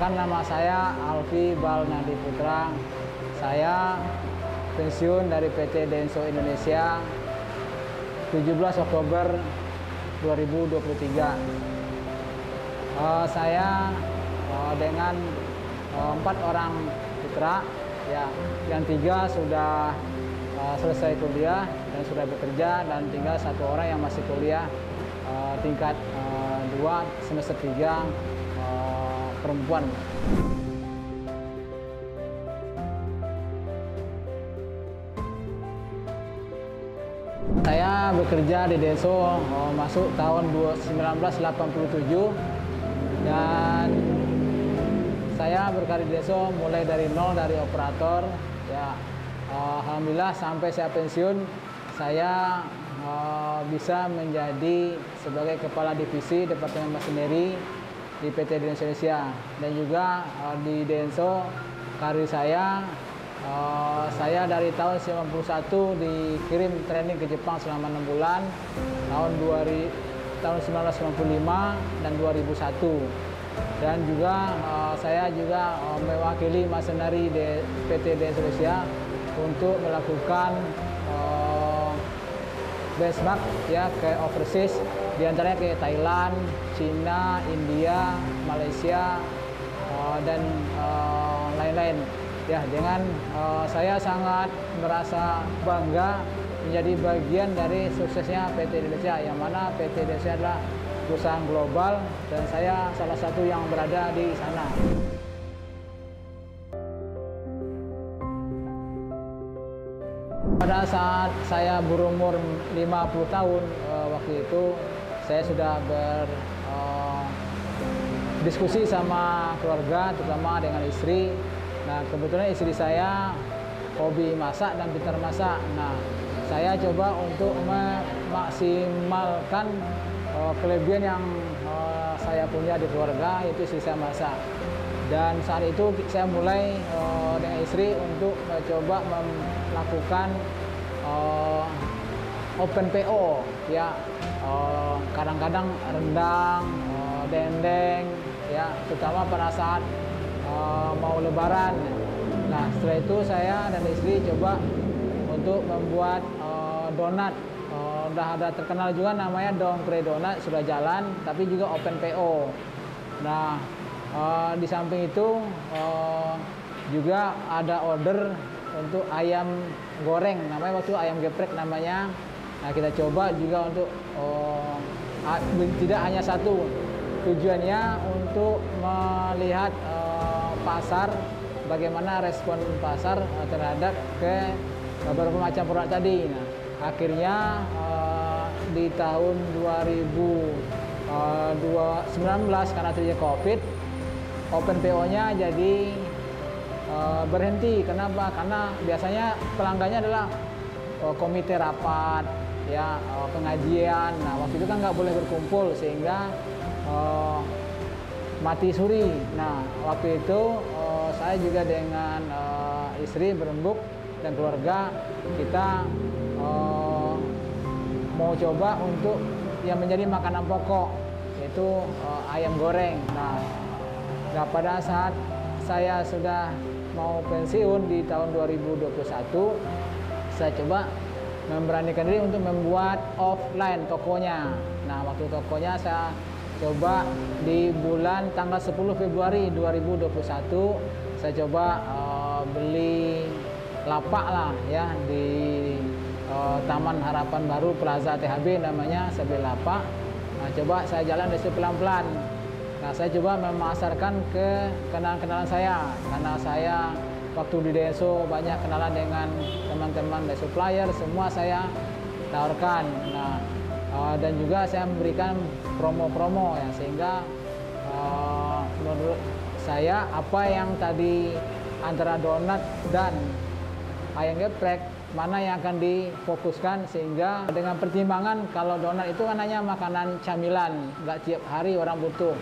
Perkenalkan, nama saya Alfi Balnadi Putra. Saya pensiun dari PT Denso Indonesia 17 Oktober 2023. Saya dengan 4 orang putra, ya, yang 3 sudah selesai kuliah dan sudah bekerja, dan tinggal 1 orang yang masih kuliah tingkat 2 semester 3, perempuan. Saya bekerja di Denso masuk tahun 1987, dan saya berkarir di Denso mulai dari nol, dari operator, ya. Alhamdulillah sampai saya pensiun, saya bisa menjadi sebagai kepala divisi Departemen Masineri di PT Denso Indonesia. Dan juga di Denso, karir saya dari tahun 1991 dikirim training ke Jepang selama 6 bulan, tahun 1995 dan 2001. Dan juga saya juga mewakili Masineri di PT Denso Indonesia untuk melakukan benchmark, ya, ke overseas, diantaranya ke Thailand, Cina, India, Malaysia, dan lain-lain. Ya, dengan saya sangat merasa bangga menjadi bagian dari suksesnya PT Indonesia, yang mana PT Indonesia adalah perusahaan global dan saya salah satu yang berada di sana. Pada saat saya berumur 50 tahun, waktu itu saya sudah berdiskusi sama keluarga, terutama dengan istri. Nah, kebetulan istri saya hobi masak dan pintar masak. Nah, saya coba untuk memaksimalkan kelebihan yang saya punya di keluarga, yaitu istri saya masak. Dan saat itu saya mulai dengan istri untuk mencoba melakukan open PO, ya, kadang-kadang rendang, dendeng, ya, terutama pada saat mau lebaran. Nah, setelah itu saya dan istri coba untuk membuat donat. Udah ada terkenal juga namanya Dongkre Donat, sudah jalan, tapi juga open PO. Nah, di samping itu juga ada order untuk ayam goreng, namanya waktu ayam geprek namanya. Nah, kita coba juga untuk tidak hanya satu, tujuannya untuk melihat pasar, bagaimana respon pasar terhadap ke beberapa macam produk tadi. Nah, akhirnya di tahun 2019 karena terjadi COVID, open PO-nya jadi berhenti. Kenapa? Karena biasanya pelanggannya adalah komite rapat, ya, pengajian. Nah, waktu itu kan nggak boleh berkumpul sehingga mati suri. Nah, waktu itu saya juga dengan istri berembuk dan keluarga, kita mau coba untuk yang menjadi makanan pokok, yaitu ayam goreng. Nah, pada saat saya sudah mau pensiun di tahun 2021, saya coba memberanikan diri untuk membuat offline tokonya. Nah, waktu tokonya saya coba di bulan tanggal 10 Februari 2021, saya coba beli lapak lah, ya, di Taman Harapan Baru Plaza THB namanya. Saya beli lapak. Nah, coba saya jalan dari pelan-pelan. Nah, saya coba memasarkan ke kenalan-kenalan saya, karena saya waktu di Denso banyak kenalan dengan teman-teman dari supplier, semua saya tawarkan. Nah, dan juga saya memberikan promo-promo, ya, sehingga menurut saya apa yang tadi antara donat dan ayam geprek, mana yang akan difokuskan, sehingga dengan pertimbangan kalau donat itu kan hanya makanan camilan, nggak tiap hari orang butuh.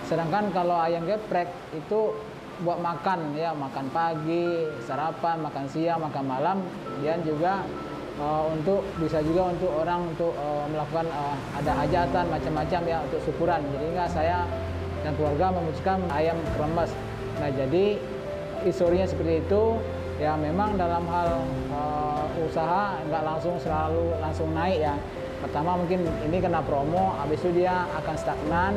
Sedangkan kalau ayam geprek itu buat makan, ya, makan pagi, sarapan, makan siang, makan malam, dan juga untuk bisa juga untuk orang untuk melakukan ada hajatan macam-macam, ya, untuk syukuran. Jadi saya dan keluarga memutuskan ayam kremes. Nah, jadi historinya seperti itu. Ya memang dalam hal usaha nggak selalu langsung naik ya. Pertama mungkin ini kena promo, habis itu dia akan stagnan.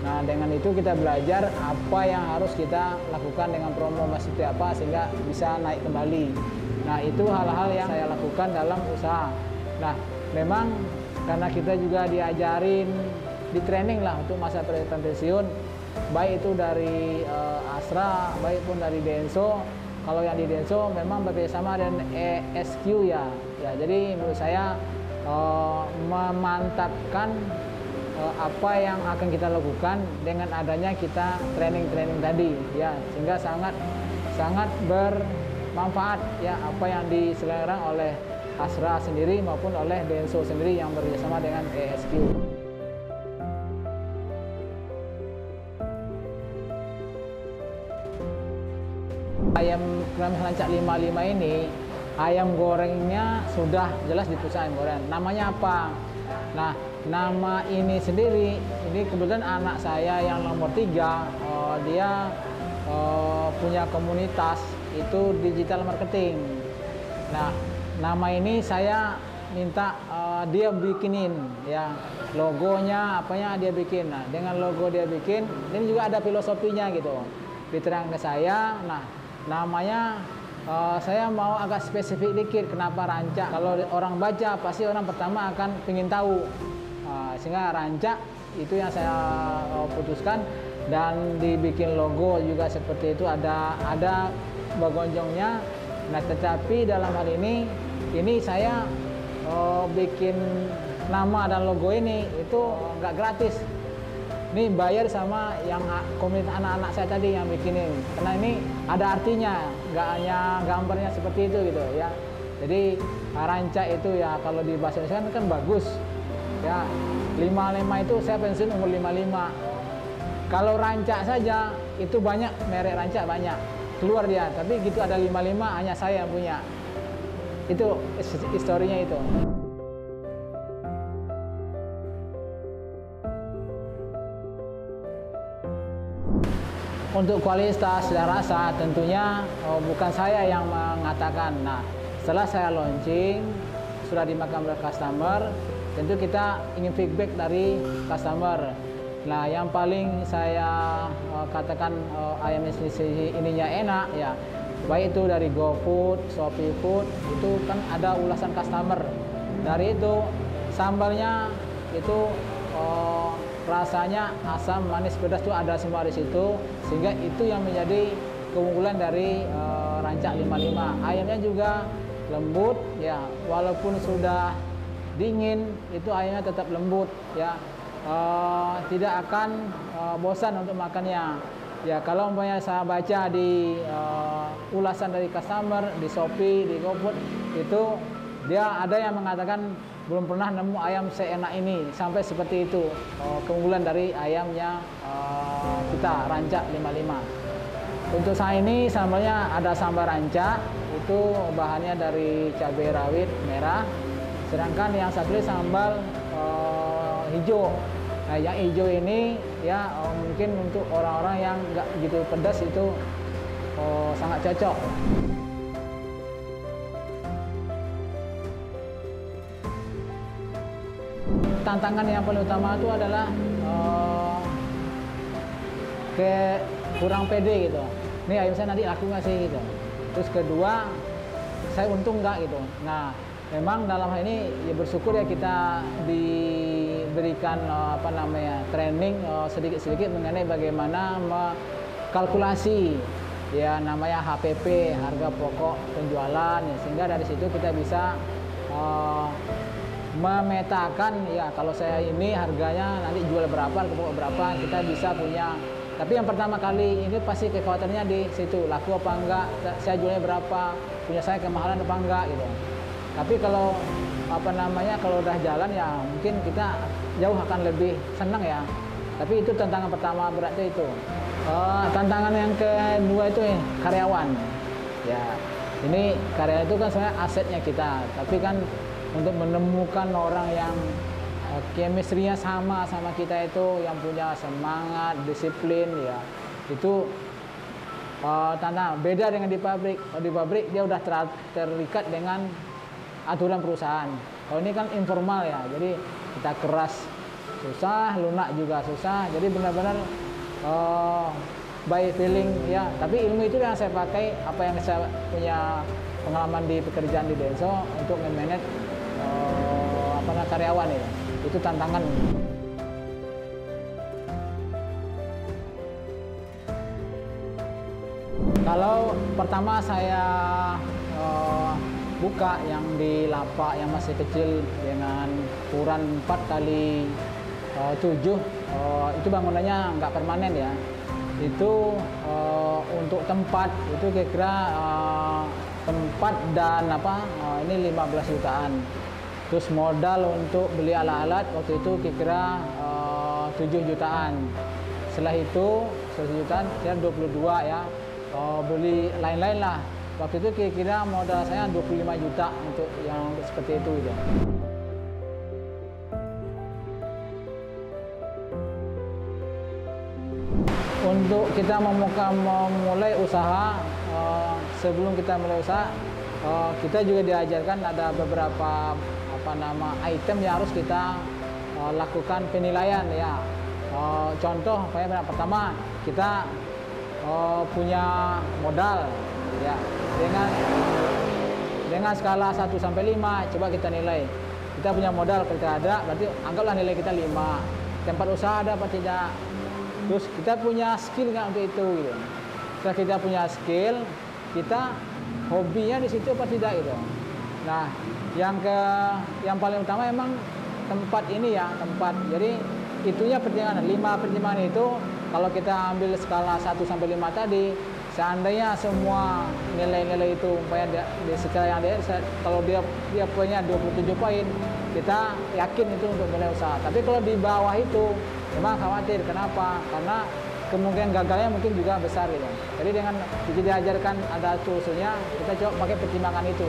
Nah, dengan itu kita belajar apa yang harus kita lakukan dengan promo seperti apa sehingga bisa naik kembali. Nah, itu hal-hal yang saya lakukan dalam usaha. Nah, memang karena kita juga diajarin, di training lah untuk masa pensiun, baik itu dari Astra, baik pun dari Denso. Kalau yang di Denso memang bekerjasama dengan ESQ ya. Ya, jadi menurut saya memantapkan apa yang akan kita lakukan dengan adanya kita training tadi ya, sehingga sangat bermanfaat ya apa yang diselenggarakan oleh Astra sendiri maupun oleh Denso sendiri yang bekerjasama dengan ESQ. Ayam Keramis Lancak 55 ini, ayam gorengnya sudah jelas di pusat ayam goreng. Namanya apa? Nah, nama ini sendiri, ini kebetulan anak saya yang nomor 3, dia punya komunitas itu digital marketing. Nah, nama ini saya minta dia bikinin ya, logonya apanya dia bikin. Nah, dengan logo dia bikin, ini juga ada filosofinya gitu. Diterangkan ke saya. Nah, namanya saya mau agak spesifik dikit, kenapa Rancak. Kalau orang baca pasti orang pertama akan ingin tahu, sehingga Rancak itu yang saya putuskan. Dan dibikin logo juga seperti itu, ada bagonjongnya. Nah, tetapi dalam hal ini saya bikin nama dan logo ini itu nggak gratis. Ini bayar sama yang komunitas anak-anak saya tadi yang bikinin, karena ini ada artinya, nggak hanya gambarnya seperti itu gitu ya. Jadi Rancak itu ya kalau di bahasa Indonesia kan bagus ya. 55 itu saya pensiun umur 55. Kalau Rancak saja itu banyak, merek Rancak banyak keluar dia, tapi gitu ada 55 hanya saya yang punya. Itu historinya itu. Untuk kualitas dan rasa tentunya bukan saya yang mengatakan. Nah, setelah saya launching, sudah dimakan oleh customer, tentu kita ingin feedback dari customer. Nah, yang paling saya katakan ayam ininya enak ya, baik itu dari GoFood, Shopee Food, itu kan ada ulasan customer. Dari itu sambalnya itu rasanya asam, manis, pedas itu ada semua di situ, sehingga itu yang menjadi keunggulan dari Rancak 55. Ayamnya juga lembut ya, walaupun sudah dingin itu ayamnya tetap lembut ya, tidak akan bosan untuk makannya ya. Kalau umpamanya saya baca di ulasan dari customer di Shopee, di GoFood, itu dia ada yang mengatakan belum pernah nemu ayam seenak ini, sampai seperti itu keunggulan dari ayamnya kita Rancak 55. Untuk saya ini sambalnya ada sambal Rancak, itu bahannya dari cabai rawit merah, sedangkan yang satu ini sambal hijau. Nah, yang hijau ini ya mungkin untuk orang-orang yang nggak gitu pedas itu sangat cocok. Tantangan yang paling utama itu adalah kurang pede gitu. Ini ayam saya nanti laku nggak sih gitu. Terus kedua, saya untung nggak gitu. Nah, memang dalam hal ini ya bersyukur ya kita diberikan training sedikit-sedikit mengenai bagaimana kalkulasi ya, namanya HPP, harga pokok penjualan ya, sehingga dari situ kita bisa memetakan ya, kalau saya ini harganya nanti jual berapa, pokok berapa, kita bisa punya. Tapi yang pertama kali ini pasti kekhawatirannya di situ, laku apa enggak, saya jualnya berapa, punya saya kemahalan apa enggak gitu. Tapi kalau kalau udah jalan ya mungkin kita jauh akan lebih senang ya. Tapi itu tantangan pertama berarti itu. Tantangan yang kedua itu karyawan. Ya, ini karyawan itu kan sebenarnya asetnya kita, tapi kan untuk menemukan orang yang chemistry-nya sama kita itu, yang punya semangat, disiplin ya, itu tanah. Beda dengan di pabrik. Kalau di pabrik dia udah terikat dengan aturan perusahaan. Kalau ini kan informal ya, jadi kita keras susah, lunak juga susah. Jadi benar-benar by feeling ya. Tapi ilmu itu yang saya pakai, apa yang saya punya pengalaman di pekerjaan di Denso untuk memanage karyawan ya. Itu tantangan. Kalau pertama saya buka yang di lapak yang masih kecil dengan ukuran 4 kali 7, itu bangunannya nggak permanen ya. Itu untuk tempat itu kira-kira tempat dan ini 15 jutaan. Terus modal untuk beli alat-alat waktu itu kira-kira 7 jutaan. Setelah itu 1 jutaan, kira 22 ya. Beli lain-lain lah. Waktu itu kira-kira modal saya 25 juta untuk yang seperti itu gitu. Untuk kita memulai usaha, sebelum kita mulai usaha, kita juga diajarkan ada beberapa item yang harus kita lakukan penilaian ya. Contoh, pertama kita punya modal ya, dengan skala 1 sampai 5 coba kita nilai. Kita punya modal, kita ada, berarti anggaplah nilai kita 5. Tempat usaha ada apa tidak? Terus kita punya skill nggak untuk itu gitu. Setelah kita punya skill, kita hobinya di situ apa tidak gitu. Nah, yang paling utama emang tempat ini ya, tempat. Jadi itunya pertimbangan. 5 pertimbangan itu kalau kita ambil skala 1 sampai 5 tadi, seandainya semua nilai-nilai itu umpamanya secara yang kalau dia punya 27 poin, kita yakin itu untuk mulai usaha. Tapi kalau di bawah itu memang khawatir. Kenapa? Karena kemungkinan gagalnya mungkin juga besar gitu. Jadi dengan diajarkan ada toolsnya, kita coba pakai pertimbangan itu.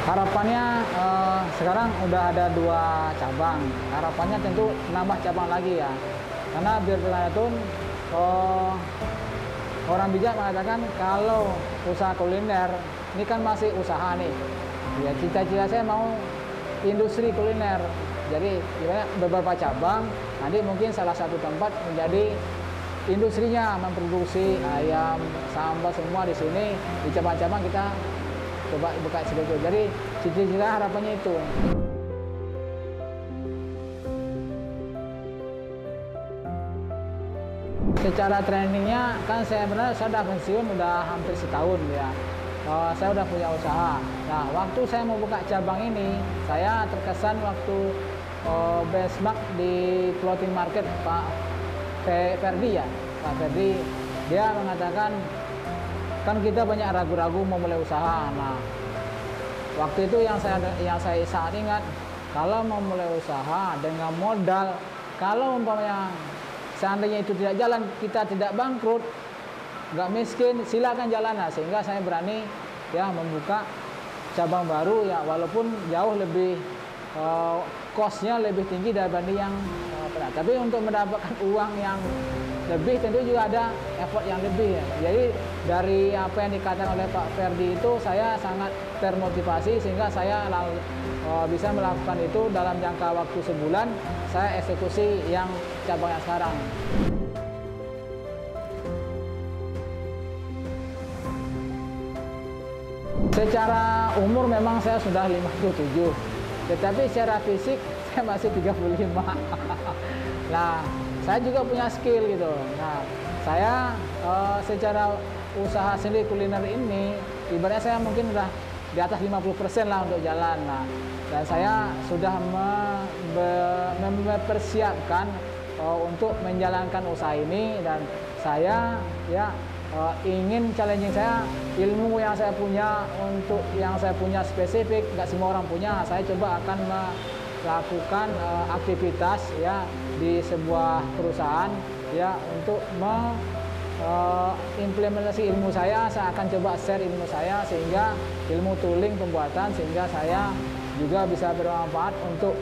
Harapannya sekarang udah ada 2 cabang. Harapannya tentu nambah cabang lagi ya. Karena biar bagaimanapun orang bijak mengatakan kalau usaha kuliner ini kan masih usaha nih. Ya cita-cita saya mau industri kuliner. Jadi beberapa cabang, nanti mungkin salah satu tempat menjadi industrinya, memproduksi ayam, sambal semua di sini. Di cabang-cabang kita coba buka seperti itu. Jadi cita-cita harapannya itu. Secara trainingnya kan saya sudah pensiun udah hampir setahun ya. Saya udah punya usaha. Nah, waktu saya mau buka cabang ini, saya terkesan waktu benchmark di floating market Pak Ferdi ya. Pak Ferdi dia mengatakan kan kita banyak ragu-ragu mau mulai usaha. Nah, waktu itu yang saya sangat ingat, kalau mau mulai usaha dengan modal, kalau umpamanya seandainya itu tidak jalan, kita tidak bangkrut, nggak miskin, silakan jalan. Nah, sehingga saya berani ya membuka cabang baru ya, walaupun jauh lebih cost-nya lebih tinggi dibanding yang pernah. Tapi untuk mendapatkan uang yang lebih tentu juga ada effort yang lebih ya. Jadi dari apa yang dikatakan oleh Pak Ferdi itu saya sangat termotivasi sehingga saya bisa melakukan itu dalam jangka waktu sebulan. Saya eksekusi yang cabang yang sekarang. Secara umur memang saya sudah 57, tetapi secara fisik saya masih 35. Nah, saya juga punya skill gitu. Nah, saya secara usaha sendiri kuliner ini, ibaratnya saya mungkin udah di atas 50% lah untuk jalan. Nah, dan saya sudah mempersiapkan untuk menjalankan usaha ini, dan saya ya ingin challenging saya, ilmu yang saya punya untuk yang saya punya spesifik, nggak semua orang punya. Saya coba akan melakukan aktivitas ya di sebuah perusahaan ya untuk implementasi ilmu saya akan coba share ilmu saya, sehingga ilmu tooling pembuatan, sehingga saya juga bisa bermanfaat untuk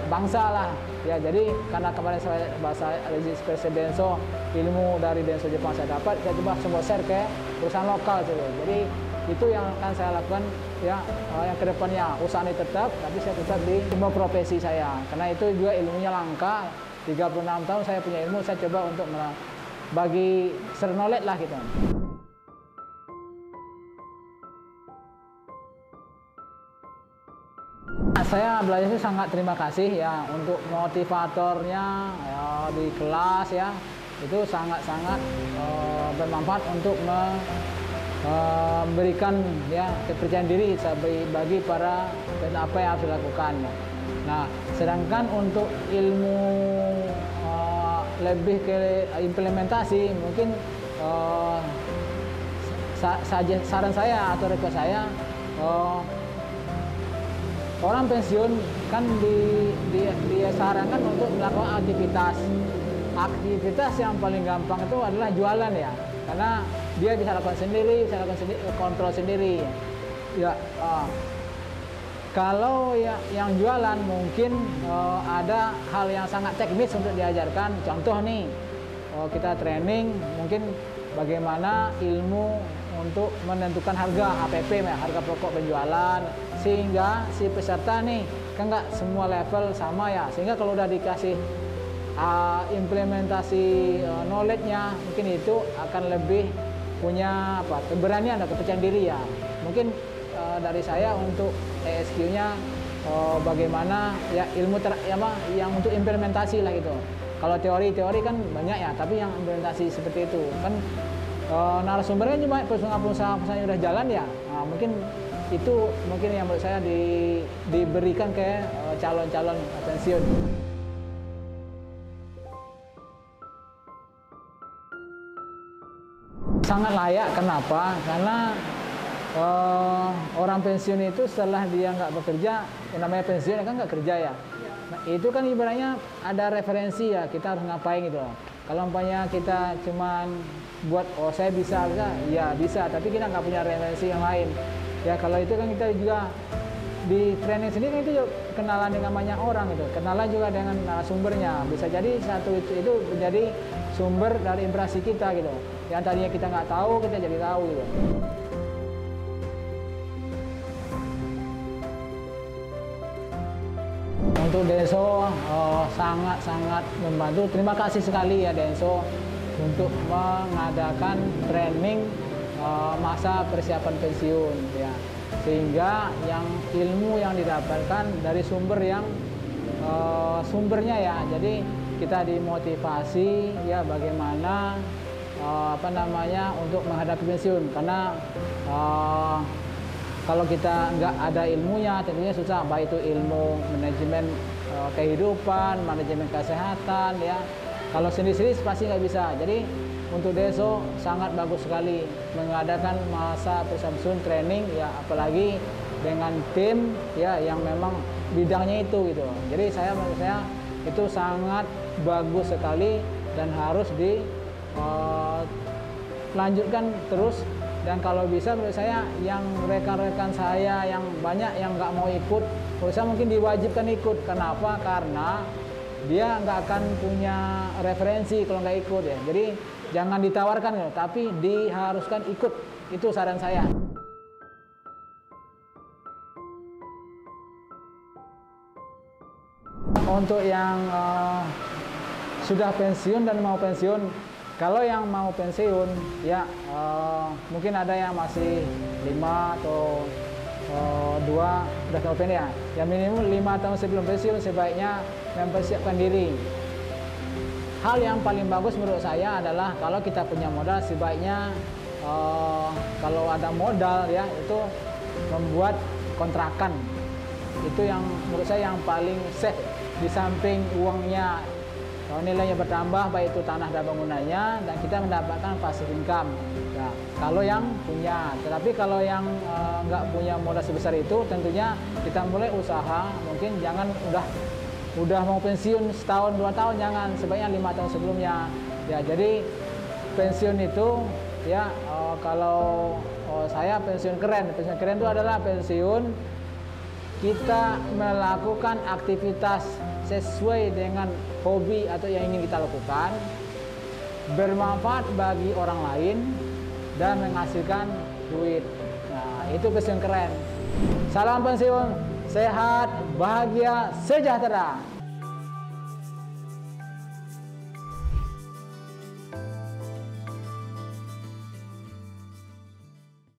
bangsa lah. Ya, jadi karena kemarin saya bahasa seperti Denso, ilmu dari Denso Jepang saya dapat, saya coba semua share ke perusahaan lokal. Jadi itu yang akan saya lakukan ya, yang kedepannya usaha ini tetap, tapi saya tetap di semua profesi saya. Karena itu juga ilmunya langka, 36 tahun saya punya ilmu, saya coba untuk bagi share knowledge lah gitu. Saya belajar sih sangat terima kasih ya untuk motivatornya ya, di kelas ya, itu sangat-sangat bermanfaat untuk memberikan ya kepercayaan diri bagi para apa yang harus dilakukan. Nah, sedangkan untuk ilmu lebih ke implementasi, mungkin saran saya atau request saya, orang pensiun kan dia sarankan untuk melakukan aktivitas yang paling gampang itu adalah jualan ya, karena dia bisa lakukan sendiri, kontrol sendiri ya. Kalau ya yang jualan mungkin ada hal yang sangat teknis untuk diajarkan. Contoh nih, kita training mungkin bagaimana ilmu untuk menentukan harga APP, harga pokok penjualan, sehingga si peserta nih kan nggak semua level sama ya, sehingga kalau udah dikasih implementasi knowledge-nya, mungkin itu akan lebih punya keberanian dan kepercayaan diri ya. Mungkin dari saya untuk ESQ-nya bagaimana ya ilmu yang untuk implementasi lah gitu. Kalau teori kan banyak ya, tapi yang implementasi seperti itu kan narasumbernya cuma pengusaha yang udah jalan ya. Nah, mungkin itu yang menurut saya diberikan ke calon-calon pensiun. Sangat layak. Kenapa? Karena orang pensiun itu setelah dia nggak bekerja, yang namanya pensiun kan nggak kerja ya. Nah, itu kan ibaratnya ada referensi ya, kita harus ngapain gitu. Kalau umpamanya kita cuman buat saya bisa, ya bisa, tapi kita nggak punya referensi yang lain. Ya kalau itu kan kita juga di training sendiri kan itu juga kenalan dengan banyak orang gitu, kenalan juga dengan narasumbernya. Bisa jadi satu itu menjadi sumber dari impresi kita gitu. Yang tadinya kita nggak tahu, kita jadi tahu gitu. Untuk Denso sangat-sangat membantu. Terima kasih sekali ya Denso untuk mengadakan training masa persiapan pensiun ya, sehingga yang ilmu yang didapatkan dari sumber yang sumbernya ya. Jadi kita dimotivasi ya bagaimana untuk menghadapi pensiun, karena kalau kita nggak ada ilmunya tentunya susah, baik itu ilmu manajemen kehidupan, manajemen kesehatan ya. Kalau sendiri-sendiri pasti nggak bisa. Jadi untuk Denso sangat bagus sekali mengadakan masa pensiun training ya, apalagi dengan tim ya yang memang bidangnya itu gitu. Jadi menurut saya itu sangat bagus sekali dan harus dilanjutkan terus. Dan kalau bisa menurut saya yang rekan-rekan saya yang banyak yang nggak mau ikut, menurut saya mungkin diwajibkan ikut. Kenapa? Karena dia nggak akan punya referensi kalau nggak ikut ya. Jadi jangan ditawarkan ya, tapi diharuskan ikut. Itu saran saya. Untuk yang sudah pensiun dan mau pensiun, kalau yang mau pensiun ya mungkin ada yang masih 5 atau 2 udah mau pensiun ya. Yang minimum 5 tahun sebelum pensiun sebaiknya mempersiapkan diri. Hal yang paling bagus menurut saya adalah kalau kita punya modal, sebaiknya kalau ada modal ya itu membuat kontrakan. Itu yang menurut saya yang paling safe, di samping uangnya nilainya bertambah baik itu tanah dan bangunannya, dan kita mendapatkan passive income ya, kalau yang punya. Tetapi kalau yang nggak punya modal sebesar itu, tentunya kita mulai usaha mungkin jangan udah mau pensiun setahun 2 tahun, jangan, sebaiknya 5 tahun sebelumnya ya. Jadi pensiun itu ya kalau saya pensiun keren itu adalah pensiun kita melakukan aktivitas sesuai dengan hobi atau yang ingin kita lakukan, bermanfaat bagi orang lain, dan menghasilkan duit. Nah, itu pensiun keren. Salam pensiun, sehat, bahagia, sejahtera.